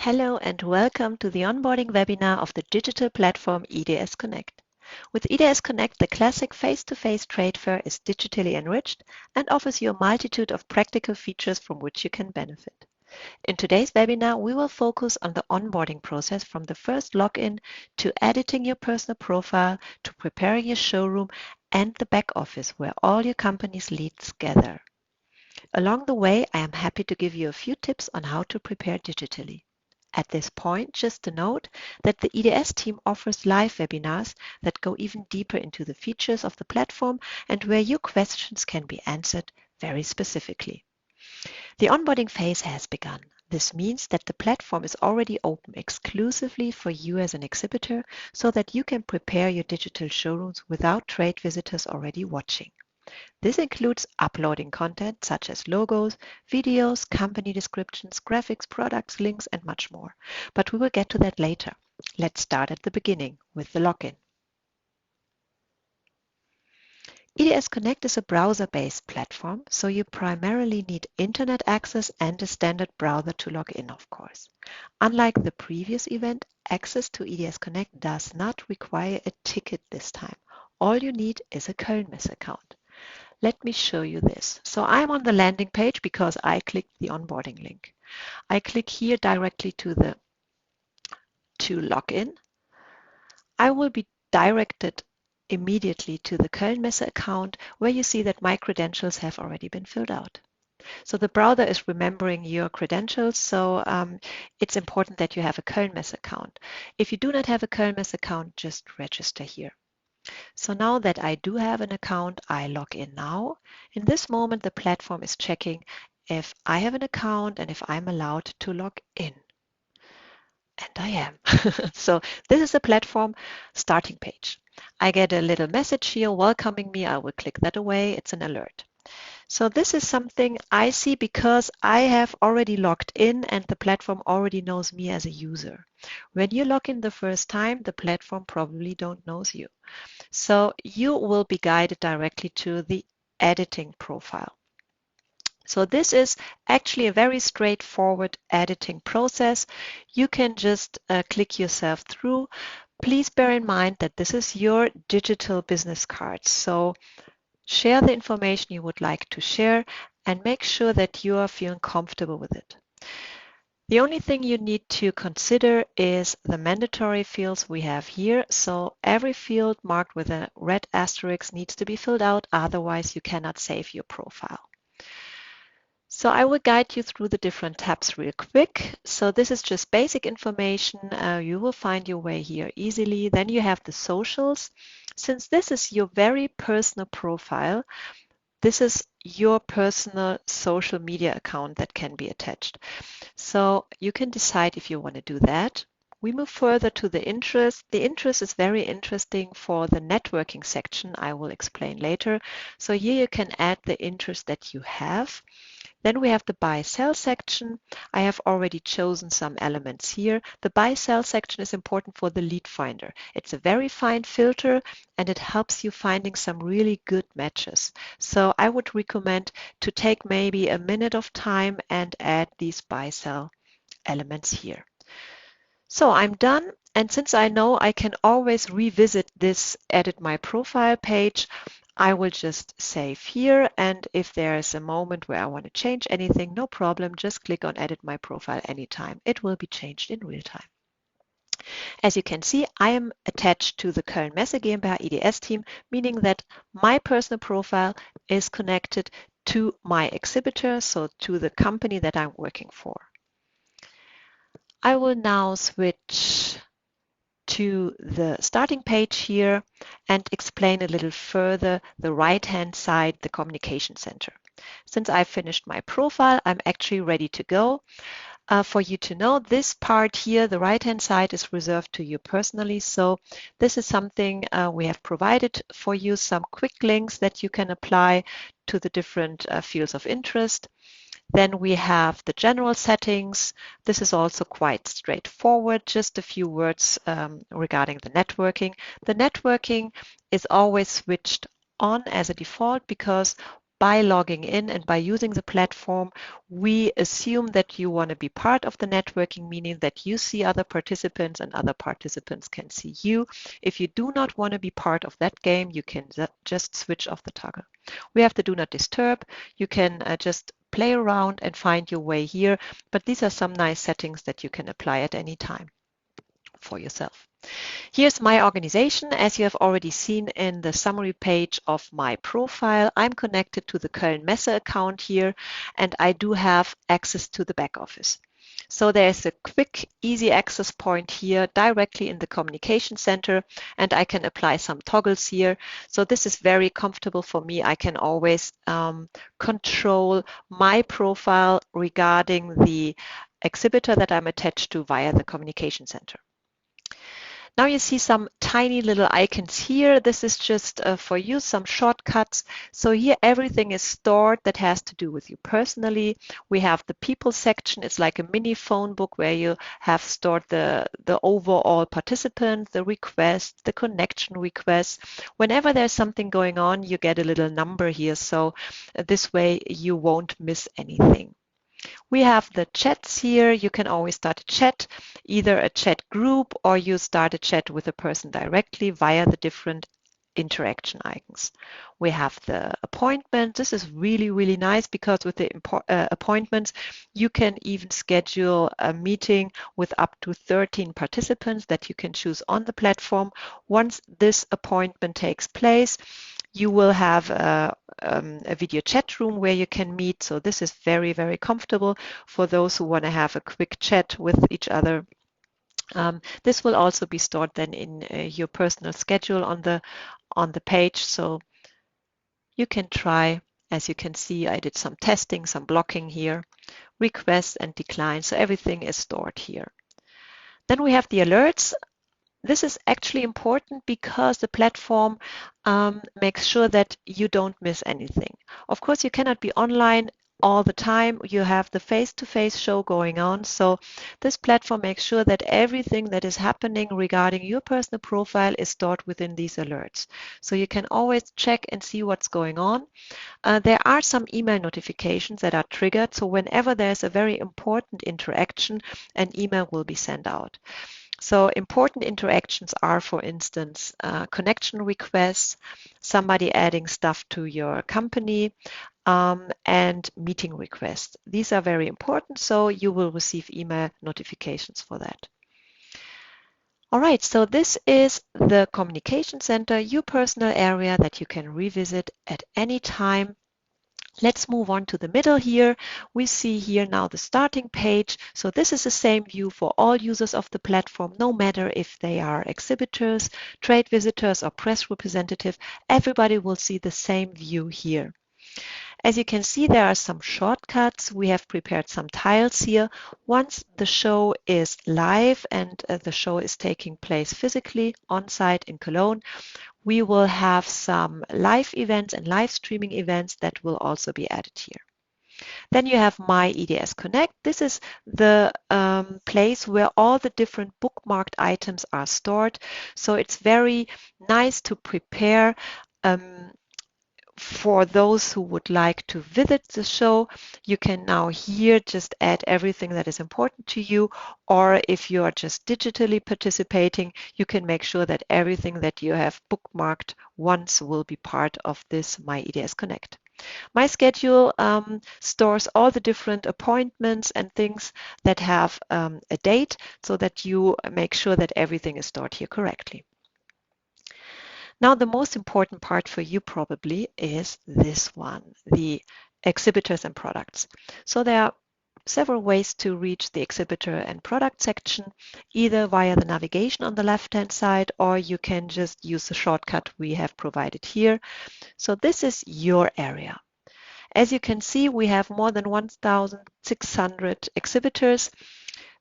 Hello and welcome to the onboarding webinar of the digital platform IDSconnect. With IDSconnect, the classic face-to-face trade fair is digitally enriched and offers you a multitude of practical features from which you can benefit. In today's webinar, we will focus on the onboarding process from the first login to editing your personal profile to preparing your showroom and the back office where all your company's leads gather. Along the way, I am happy to give you a few tips on how to prepare digitally. At this point, just a note that the IDS team offers live webinars that go even deeper into the features of the platform and where your questions can be answered very specifically. The onboarding phase has begun. This means that the platform is already open exclusively for you as an exhibitor so that you can prepare your digital showrooms without trade visitors already watching. This includes uploading content such as logos, videos, company descriptions, graphics, products, links, and much more. But we will get to that later. Let's start at the beginning with the login. IDSconnect is a browser-based platform, so you primarily need internet access and a standard browser to log in, of course. Unlike the previous event, access to IDSconnect does not require a ticket this time. All you need is a Köln-Messe account. Let me show you this. So I'm on the landing page because I clicked the onboarding link. I click here directly to login. I will be directed immediately to the Köln-Messe account where you see that my credentials have already been filled out. So the browser is remembering your credentials, so it's important that you have a Köln-Messe account. If you do not have a Köln-Messe account, just register here. So now that I do have an account, I log in now. In this moment, the platform is checking if I have an account and if I'm allowed to log in. And I am. So this is the platform starting page. I get a little message here welcoming me. I will click that away. It's an alert. So this is something I see because I have already logged in and the platform already knows me as a user. When you log in the first time, the platform probably don't knows you. So you will be guided directly to the editing profile. So this is actually a very straightforward editing process. You can just click yourself through. Please bear in mind that this is your digital business card. So share the information you would like to share and make sure that you are feeling comfortable with it. The only thing you need to consider is the mandatory fields we have here. So every field marked with a red asterisk needs to be filled out, otherwise you cannot save your profile. So I will guide you through the different tabs real quick. So this is just basic information. You will find your way here easily. Then you have the socials. Since this is your very personal profile, this is your personal social media account that can be attached. So you can decide if you want to do that. We move further to the interest. The interest is very interesting for the networking section. I will explain later. So here you can add the interest that you have. Then we have the buy-sell section. I have already chosen some elements here. The buy-sell section is important for the lead finder. It's a very fine filter and it helps you finding some really good matches. So I would recommend to take maybe a minute of time and add these buy-sell elements here. So I'm done. And since I know I can always revisit this edit my profile page, I will just save here, and if there is a moment where I want to change anything, no problem, just click on edit my profile anytime. It will be changed in real time. As you can see, I am attached to the Köln-Messe GmbH IDS team, meaning that my personal profile is connected to my exhibitor, so to the company that I'm working for. I will now switch to the starting page here and explain a little further the right-hand side, the communication center. Since I finished my profile, I'm actually ready to go. For you to know, this part here, the right-hand side, is reserved to you personally. So this is something we have provided for you, some quick links that you can apply to the different fields of interest. Then we have the general settings. This is also quite straightforward. Just a few words regarding the networking. The networking is always switched on as a default because by logging in and by using the platform, we assume that you want to be part of the networking, meaning that you see other participants and other participants can see you. If you do not want to be part of that game, you can just switch off the toggle. We have the do not disturb. You can just play around and find your way here, but these are some nice settings that you can apply at any time for yourself. Here's my organization. As you have already seen in the summary page of my profile, I'm connected to the Köln Messe account here, and I do have access to the back office. So there's a quick, easy access point here directly in the communication center, and I can apply some toggles here. So this is very comfortable for me. I can always control my profile regarding the exhibitor that I'm attached to via the communication center. Now you see some tiny little icons here. This is just for you, some shortcuts. So here everything is stored that has to do with you personally. We have the people section. It's like a mini phone book where you have stored the overall participant, the request, the connection request. Whenever there's something going on, you get a little number here. So this way you won't miss anything. We have the chats here. You can always start a chat, either a chat group or you start a chat with a person directly via the different interaction icons. We have the appointment. This is really, really nice because with the appointments, you can even schedule a meeting with up to 13 participants that you can choose on the platform. Once this appointment takes place, you will have a video chat room where you can meet. So this is very, very comfortable for those who want to have a quick chat with each other. This will also be stored then in your personal schedule on the page. So you can try. As you can see, I did some testing, some blocking here, requests and declines. So everything is stored here. Then we have the alerts. This is actually important because the platform makes sure that you don't miss anything. Of course, you cannot be online all the time. You have the face-to-face show going on. So this platform makes sure that everything that is happening regarding your personal profile is stored within these alerts. So you can always check and see what's going on. There are some email notifications that are triggered. So whenever there's a very important interaction, an email will be sent out. So important interactions are, for instance, connection requests, somebody adding stuff to your company, and meeting requests. These are very important, so you will receive email notifications for that. All right, so this is the communication center, your personal area that you can revisit at any time. Let's move on to the middle here. We see here now the starting page. So this is the same view for all users of the platform, no matter if they are exhibitors, trade visitors, or press representative. Everybody will see the same view here. As you can see, there are some shortcuts. We have prepared some tiles here. Once the show is live and the show is taking place physically on site in Cologne, we will have some live events and live streaming events that will also be added here. Then you have My IDSconnect. This is the place where all the different bookmarked items are stored. So it's very nice to prepare for those who would like to visit the show. You can now here just add everything that is important to you, or if you are just digitally participating, you can make sure that everything that you have bookmarked once will be part of this My IDSconnect. My schedule stores all the different appointments and things that have a date so that you make sure that everything is stored here correctly. Now, the most important part for you probably is this one, the exhibitors and products. So there are several ways to reach the exhibitor and product section, either via the navigation on the left-hand side, or you can just use the shortcut we have provided here. So this is your area. As you can see, we have more than 1,600 exhibitors.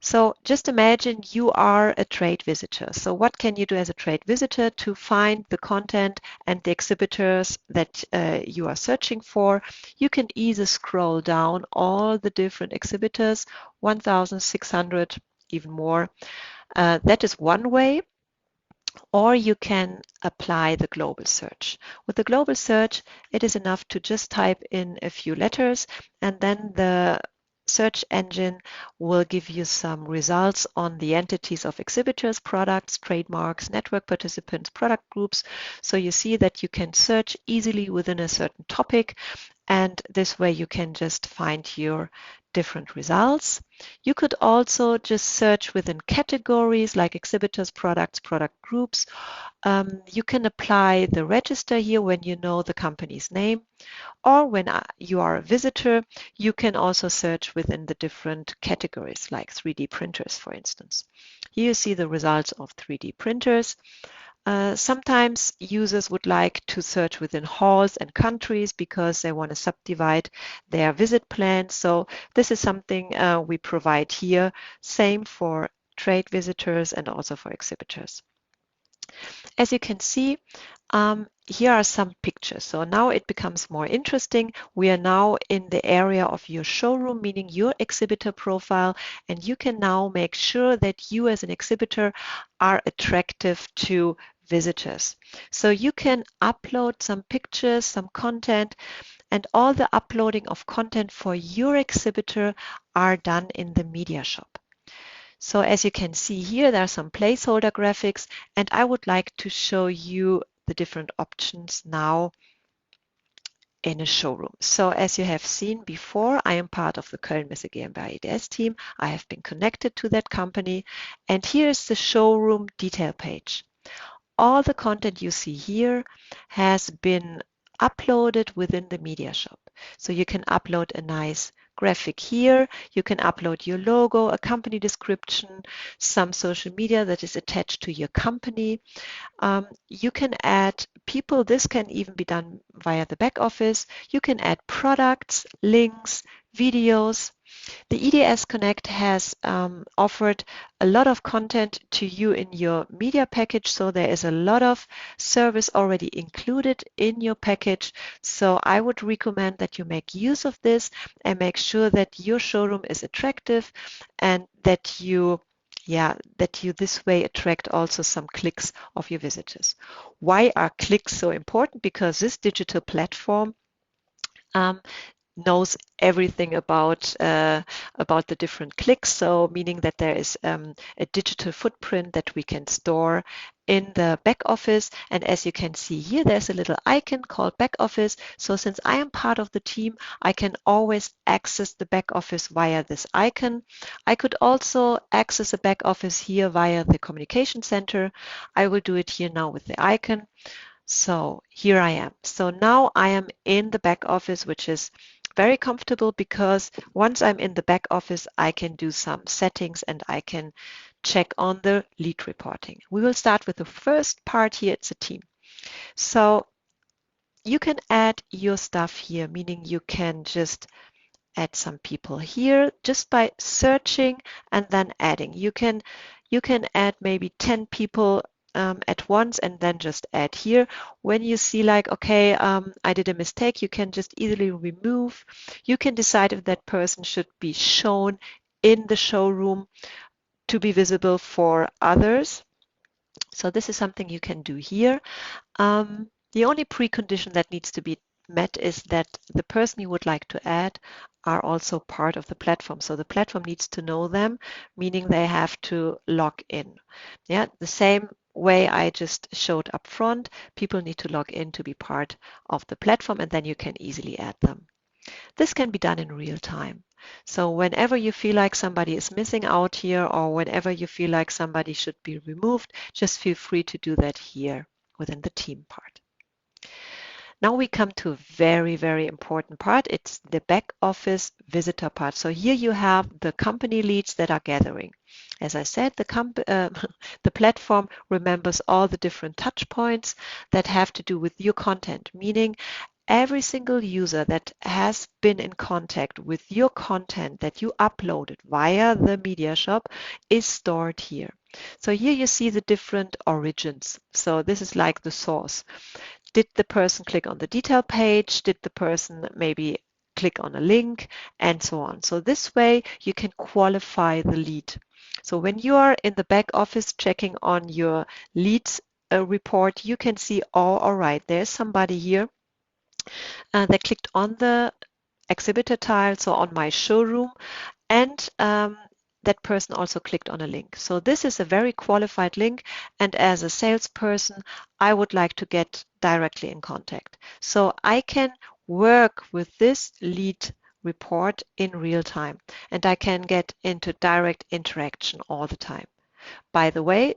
So just imagine you are a trade visitor. So what can you do as a trade visitor to find the content and the exhibitors that you are searching for? You can easily scroll down all the different exhibitors, 1,600, even more. That is one way. or you can apply the global search. With the global search, it is enough to just type in a few letters, and then the search engine will give you some results on the entities of exhibitors, products, trademarks, network participants, product groups. So you see that you can search easily within a certain topic, and this way you can just find your different results. You could also just search within categories like exhibitors, products, product groups. You can apply the register here when you know the company's name, or when you are a visitor, you can also search within the different categories like 3D printers, for instance. Here you see the results of 3D printers. Sometimes users would like to search within halls and countries because they want to subdivide their visit plans. So this is something we provide here. Same for trade visitors and also for exhibitors. As you can see, here are some pictures. So now it becomes more interesting. We are now in the area of your showroom, meaning your exhibitor profile, and you can now make sure that you as an exhibitor are attractive to visitors. So you can upload some pictures, some content, and all the uploading of content for your exhibitor are done in the media shop. So as you can see here, there are some placeholder graphics, and I would like to show you the different options now in a showroom. So as you have seen before, I am part of the Köln Messe GmbH IDS team. I have been connected to that company, and here is the showroom detail page. All the content you see here has been uploaded within the media shop. So you can upload a nice graphic here, you can upload your logo, a company description, some social media that is attached to your company. You can add people. This can even be done via the back office. You can add products, links, videos. The IDSconnect has offered a lot of content to you in your media package, so there is a lot of service already included in your package. So I would recommend that you make use of this and make sure that your showroom is attractive and that you this way attract also some clicks of your visitors. Why are clicks so important? Because this digital platform knows everything about the different clicks. So meaning that there is a digital footprint that we can store in the back office. And as you can see here, there's a little icon called back office. So since I am part of the team, I can always access the back office via this icon. I could also access the back office here via the communication center. I will do it here now with the icon. So here I am. So now I am in the back office, which is very comfortable because once I'm in the back office, I can do some settings and I can check on the lead reporting. We will start with the first part here. It's a team. So you can add your stuff here, meaning you can just add some people here just by searching and then adding. You can add maybe 10 people at once and then just add here. When you see like, okay, I did a mistake, you can just easily remove. You can decide if that person should be shown in the showroom to be visible for others. So this is something you can do here. The only precondition that needs to be met is that the person you would like to add are also part of the platform. So the platform needs to know them, meaning they have to log in. Yeah, the same way I just showed up front, people need to log in to be part of the platform, and then you can easily add them. This can be done in real time. So whenever you feel like somebody is missing out here, or whenever you feel like somebody should be removed, just feel free to do that here within the team part. Now we come to a very, very important part. It's the back office visitor part. So here you have the company leads that are gathering. As I said, the platform remembers all the different touch points that have to do with your content, meaning every single user that has been in contact with your content that you uploaded via the media shop is stored here. So here you see the different origins. So this is like the source. Did the person click on the detail page? Did the person maybe click on a link? And so on. So this way you can qualify the lead. So when you are in the back office checking on your leads report, you can see, oh, all right, there's somebody here that clicked on the exhibitor tile, so on my showroom, and that person also clicked on a link. So this is a very qualified link, and as a salesperson, I would like to get directly in contact. So I can work with this lead report in real time, and I can get into direct interaction all the time. By the way,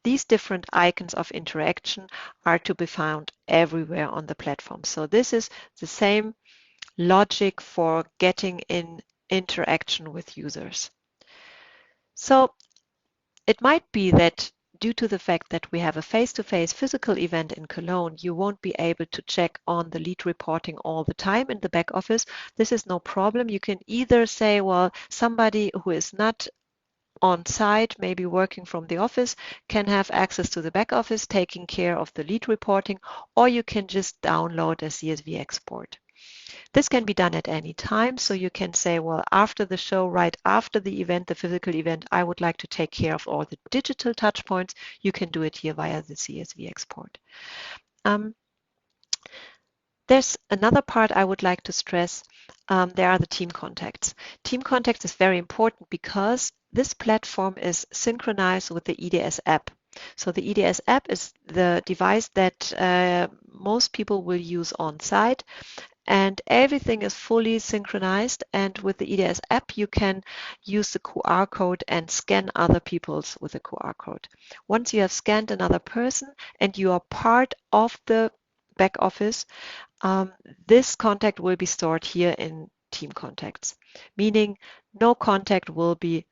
these different icons of interaction are to be found everywhere on the platform. So this is the same logic for getting in interaction with users. So it might be that due to the fact that we have a face-to-face physical event in Cologne, you won't be able to check on the lead reporting all the time in the back office. This is no problem. You can either say, well, somebody who is not on site, maybe working from the office, can have access to the back office, taking care of the lead reporting, or you can just download a CSV export. This can be done at any time, so you can say, well, after the show, right after the event, the physical event, I would like to take care of all the digital touch points. You can do it here via the CSV export. There's another part I would like to stress. There are the team contacts. Team contacts is very important because this platform is synchronized with the IDS app. So the IDS app is the device that most people will use on site, and everything is fully synchronized. And with the IDS app, you can use the QR code and scan other people's with a QR code. Once you have scanned another person and you are part of the back office, this contact will be stored here in team contacts, meaning no contact will be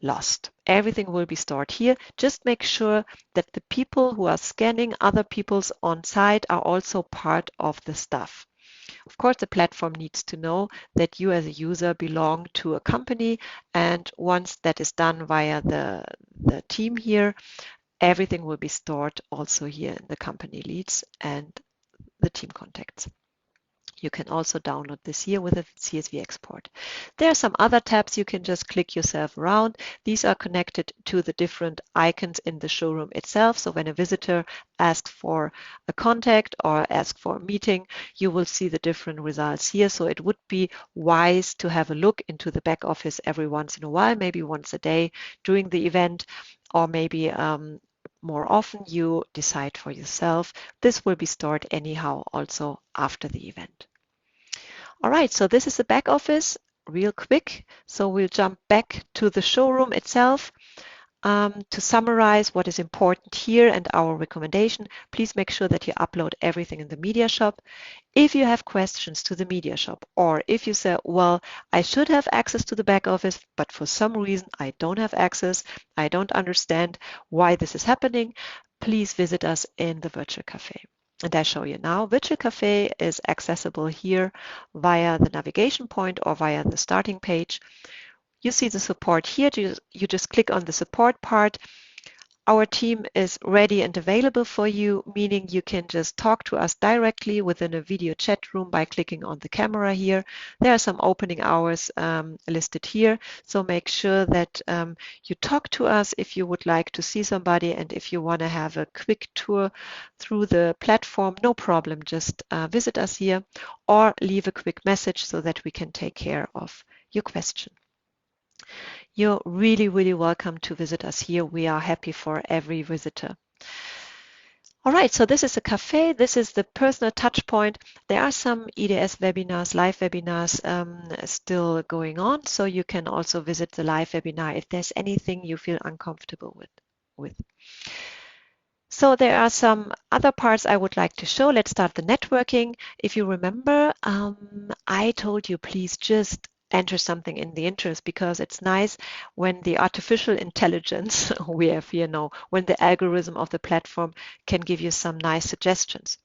lost. Everything will be stored here. Just make sure that the people who are scanning other people's on site are also part of the staff. Of course, the platform needs to know that you as a user belong to a company, and once that is done via the team here, everything will be stored also here in the company leads and the team contacts. You can also download this here with a CSV export. There are some other tabs you can just click yourself around. These are connected to the different icons in the showroom itself. So when a visitor asks for a contact or asks for a meeting, you will see the different results here. So it would be wise to have a look into the back office every once in a while, maybe once a day during the event, or maybe more often. You decide for yourself. This will be stored anyhow also after the event. All right, so this is the back office real quick. So we'll jump back to the showroom itself. To summarize what is important here and our recommendation, please make sure that you upload everything in the Media Shop. If you have questions to the Media Shop, or if you say, well, I should have access to the back office, but for some reason I don't have access, I don't understand why this is happening, please visit us in the Virtual Cafe. And I show you now. Virtual Cafe is accessible here via the navigation point or via the starting page. You see the support here. You just click on the support part. Our team is ready and available for you, meaning you can just talk to us directly within a video chat room by clicking on the camera here. There are some opening hours listed here, so make sure that you talk to us if you would like to see somebody, and if you want to have a quick tour through the platform, no problem, just visit us here or leave a quick message so that we can take care of your question. You're really, really welcome to visit us here. We are happy for every visitor. All right, so this is a cafe. This is the personal touch point. There are some IDS webinars, live webinars still going on, so you can also visit the live webinar if there's anything you feel uncomfortable with. So there are some other parts I would like to show. Let's start the networking. If you remember, I told you please just enter something in the interest, because it's nice when the artificial intelligence we have here now, when the algorithm of the platform can give you some nice suggestions.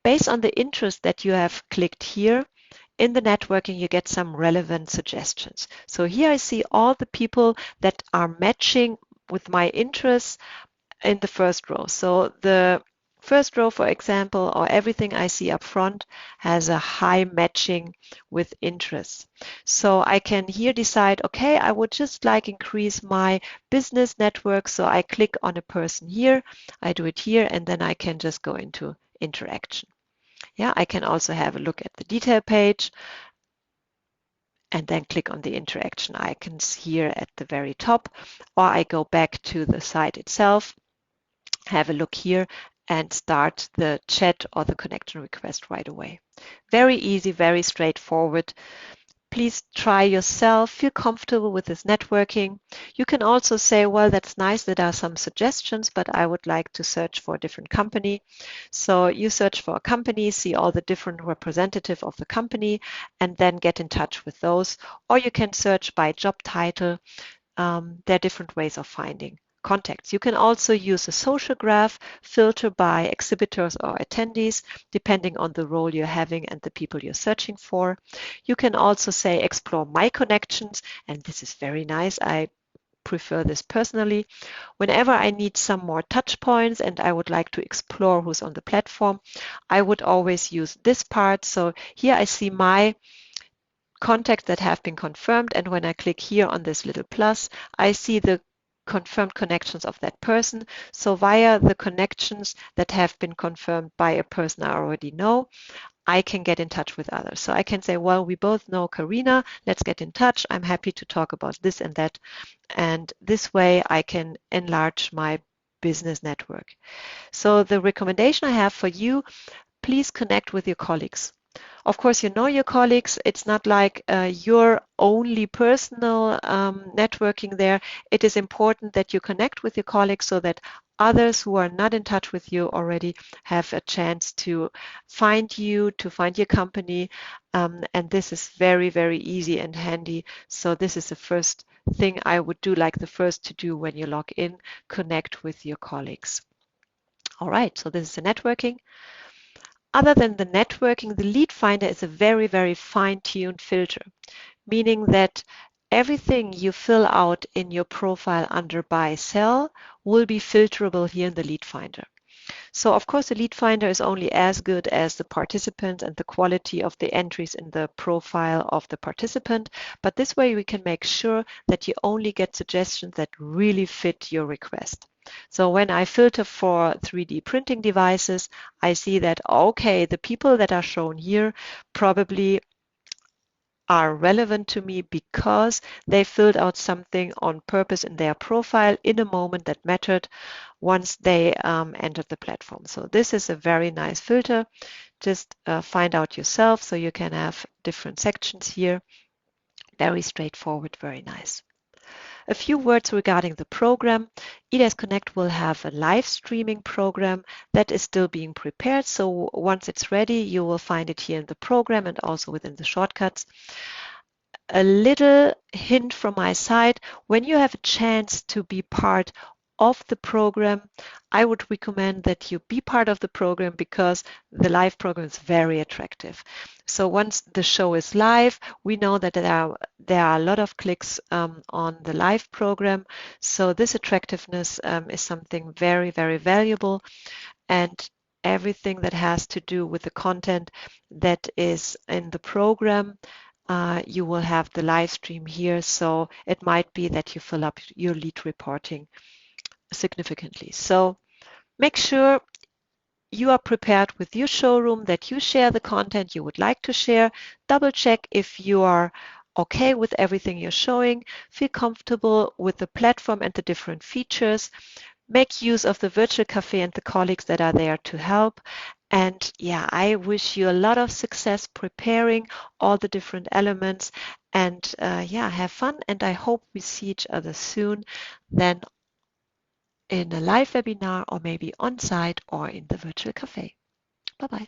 Based on the interest that you have clicked here, in the networking, you get some relevant suggestions. So here I see all the people that are matching with my interests in the first row. So the first row, for example, or everything I see up front has a high matching with interests. So I can here decide, okay, I would just like increase my business network. So I click on a person here, I do it here, and then I can just go into interaction. Yeah, I can also have a look at the detail page and then click on the interaction icons here at the very top, or I go back to the site itself, have a look here, and start the chat or the connection request right away. Very easy, very straightforward. Please try yourself, feel comfortable with this networking. You can also say, well, that's nice, there are some suggestions, but I would like to search for a different company. So you search for a company, see all the different representatives of the company, and then get in touch with those. Or you can search by job title. There are different ways of finding contacts. You can also use a social graph, filter by exhibitors or attendees, depending on the role you're having and the people you're searching for. You can also say explore my connections, and this is very nice. I prefer this personally. Whenever I need some more touch points and I would like to explore who's on the platform, I would always use this part. So here I see my contacts that have been confirmed, and when I click here on this little plus, I see the confirmed connections of that person. So via the connections that have been confirmed by a person I already know, I can get in touch with others. So I can say, well, we both know Karina, let's get in touch. I'm happy to talk about this and that. And this way I can enlarge my business network. So the recommendation I have for you, please connect with your colleagues. Of course, you know your colleagues. It's not like your only personal networking there. It is important that you connect with your colleagues so that others who are not in touch with you already have a chance to find you, to find your company. And this is very, very easy and handy. So this is the first thing I would do, like the first to do when you log in, connect with your colleagues. All right, so this is the networking. Other than the networking, the lead finder is a very, very fine-tuned filter, meaning that everything you fill out in your profile under buy sell will be filterable here in the lead finder. So of course the lead finder is only as good as the participant and the quality of the entries in the profile of the participant, but this way we can make sure that you only get suggestions that really fit your request. So when I filter for 3D printing devices, I see that, okay, the people that are shown here probably are relevant to me because they filled out something on purpose in their profile in a moment that mattered once they entered the platform. So this is a very nice filter. Just find out yourself so you can have different sections here. Very straightforward, very nice. A few words regarding the program. IDSconnect will have a live streaming program that is still being prepared. So once it's ready, you will find it here in the program and also within the shortcuts. A little hint from my side, when you have a chance to be part of the program, I would recommend that you be part of the program because the live program is very attractive. So once the show is live, we know that there are a lot of clicks on the live program. So this attractiveness is something very, very valuable, and everything that has to do with the content that is in the program, you will have the live stream here. So it might be that you fill up your lead reporting significantly. So make sure you are prepared with your showroom, that you share the content you would like to share. Double check if you are okay with everything you're showing. Feel comfortable with the platform and the different features. Make use of the virtual cafe and the colleagues that are there to help. And yeah, I wish you a lot of success preparing all the different elements. And yeah, have fun. And I hope we see each other soon, then in a live webinar or maybe on site or in the virtual cafe. Bye-bye.